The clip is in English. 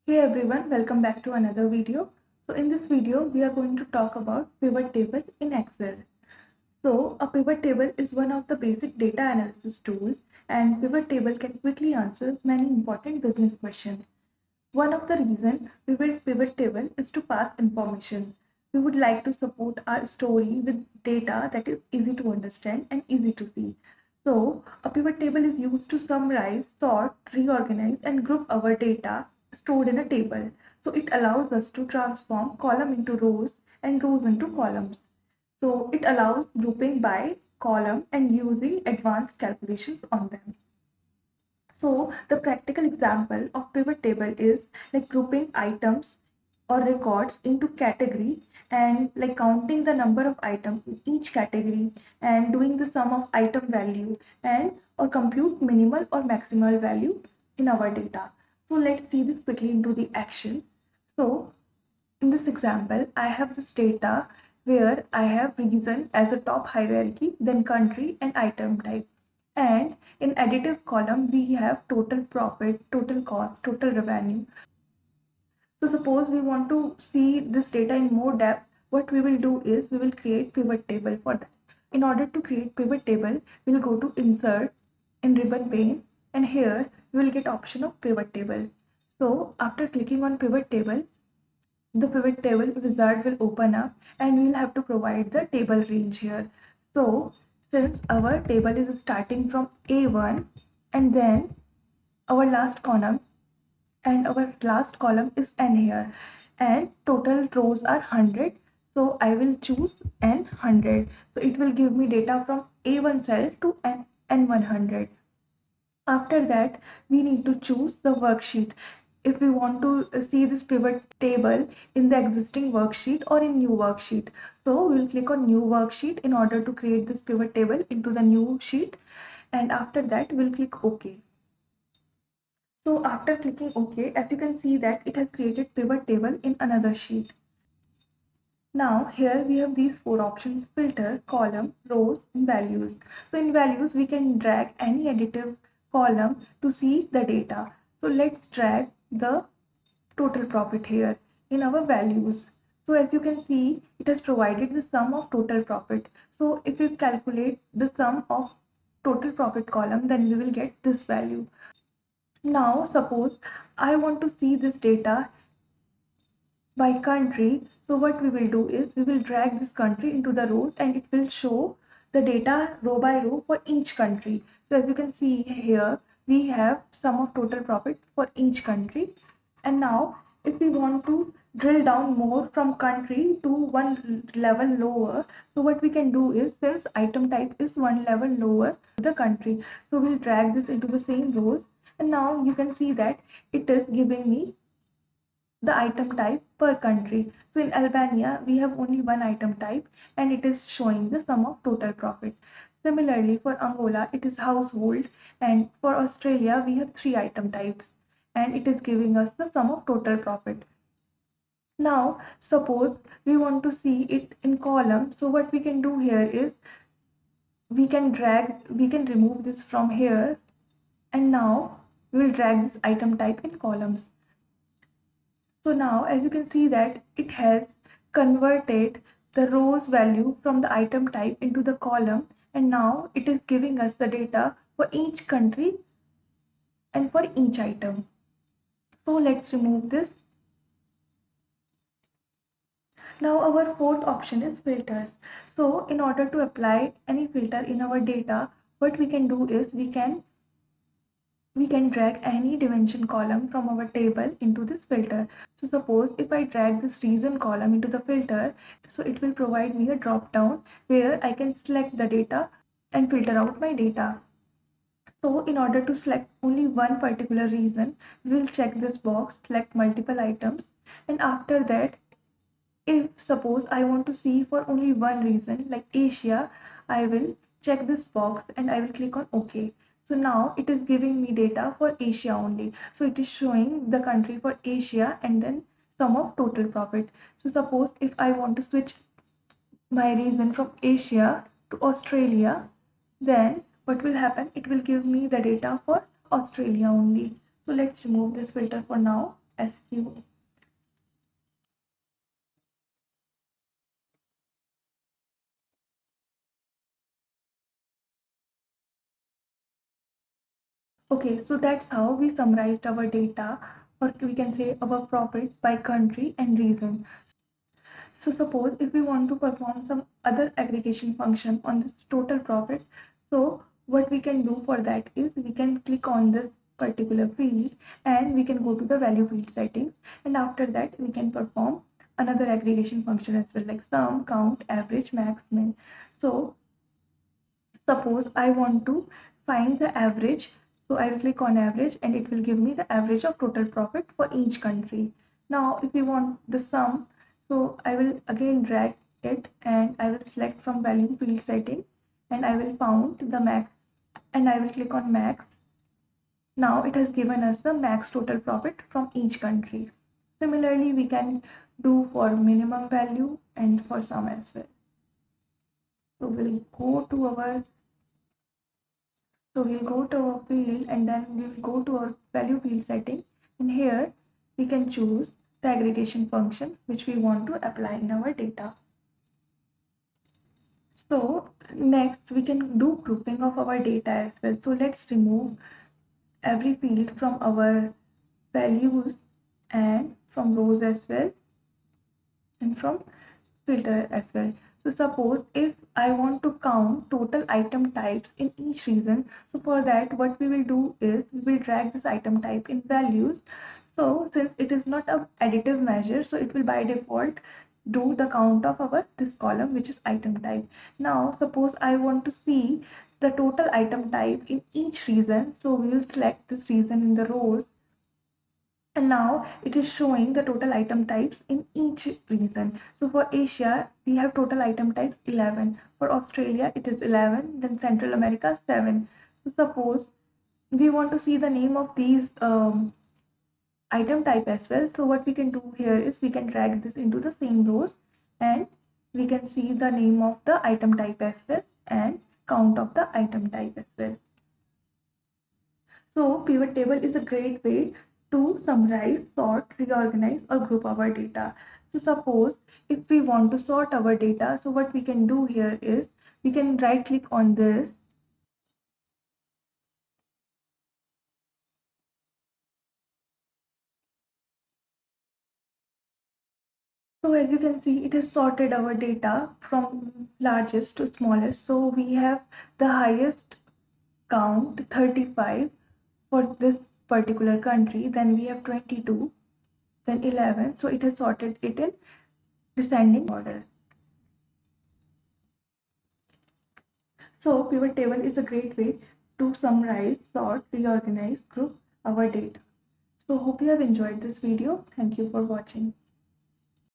Hey everyone, welcome back to another video. So in this video, we are going to talk about pivot table in Excel. So a pivot table is one of the basic data analysis tools, and pivot table can quickly answer many important business questions. One of the reasons we build pivot table is to pass information. We would like to support our story with data that is easy to understand and easy to see. So a pivot table is used to summarize, sort, reorganize, and group our data stored in a table. So it allows us to transform column into rows and rows into columns. So it allows grouping by column and using advanced calculations on them. So the practical example of pivot table is like grouping items or records into category and like counting the number of items in each category and doing the sum of item value and or compute minimal or maximal value in our data. So let's see this quickly into the action. So in this example, I have this data where I have region as a top hierarchy, then country and item type. And in additive column, we have total profit, total cost, total revenue. So suppose we want to see this data in more depth, what we will do is we will create pivot table for that. In order to create pivot table, we will go to insert in ribbon pane and here we will get option of pivot table. So after clicking on pivot table, the pivot table wizard will open up and we'll have to provide the table range here. So since our table is starting from A1 and then our last column is n here and total rows are 100, so I will choose n100. So it will give me data from A1 cell to n100. After that, we need to choose the worksheet. If we want to see this pivot table in the existing worksheet or in new worksheet. So we will click on new worksheet in order to create this pivot table into the new sheet. And after that, we'll click OK. So after clicking OK, as you can see that it has created pivot table in another sheet. Now here we have these four options: filter, column, rows, and values. So in values, we can drag any additive column to see the data. So let's drag the total profit here in our values. So as you can see, it has provided the sum of total profit. So if we calculate the sum of total profit column, then we will get this value. Now suppose I want to see this data by country. So what we will do is we will drag this country into the rows and it will show the data row by row for each country. So as you can see here, we have sum of total profit for each country. And now if we want to drill down more from country to one level lower, so what we can do is, since item type is one level lower the country, so we'll drag this into the same rows. And now you can see that it is giving me the item type per country. So in Albania, we have only one item type and it is showing the sum of total profit. Similarly, for Angola, it is household, and for Australia, we have three item types and it is giving us the sum of total profit. Now, suppose we want to see it in column. So what we can do here is we can remove this from here, and now we will drag this item type in columns. So now as you can see that it has converted the rows value from the item type into the column, and now it is giving us the data for each country and for each item. So let's remove this. Now our fourth option is filters. So in order to apply any filter in our data, what we can do is we can drag any dimension column from our table into this filter. So suppose if I drag this region column into the filter, so it will provide me a drop down where I can select the data and filter out my data. So in order to select only one particular region, we will check this box, select multiple items, and after that, if suppose I want to see for only one region like Asia, I will check this box and I will click on OK. So now it is giving me data for Asia only. So it is showing the country for Asia and then sum of total profit. So suppose if I want to switch my region from Asia to Australia, then what will happen? It will give me the data for Australia only. So let's remove this filter for now. SQ. Okay, so that's how we summarized our data, or we can say our profit by country and region. So suppose if we want to perform some other aggregation function on this total profit, so what we can do for that is we can click on this particular field and we can go to the value field settings, and after that we can perform another aggregation function as well, like sum, count, average, max, min. So suppose I want to find the average, so I will click on average and it will give me the average of total profit for each country. Now if we want the sum, so I will again drag it and I will select from value field setting and I will found the max and I will click on max. Now it has given us the max total profit from each country. Similarly, we can do for minimum value and for sum as well. So we'll go to our field and then we'll go to our value field setting, and here we can choose the aggregation function which we want to apply in our data. So next we can do grouping of our data as well. So let's remove every field from our values and from rows as well and from filter as well. So suppose if I want to count total item types in each region, so for that what we will do is we will drag this item type in values. So since it is not a additive measure, so it will by default do the count of our this column which is item type. Now suppose I want to see the total item type in each region, so we will select this region in the rows, and now it is showing the total item types in each region. So for Asia, we have total item types 11. For Australia, it is 11. Then Central America, 7. So suppose we want to see the name of these item type as well. So what we can do here is we can drag this into the same rows and we can see the name of the item type as well and count of the item type as well. So pivot table is a great way to summarize, sort, reorganize or group our data. So suppose if we want to sort our data, so what we can do here is we can right click on this. So as you can see, it has sorted our data from largest to smallest. So we have the highest count 35 for this particular country, then we have 22, then 11. So it has sorted it in descending order. So pivot table is a great way to summarize, sort, reorganize, group our data. So hope you have enjoyed this video. Thank you for watching.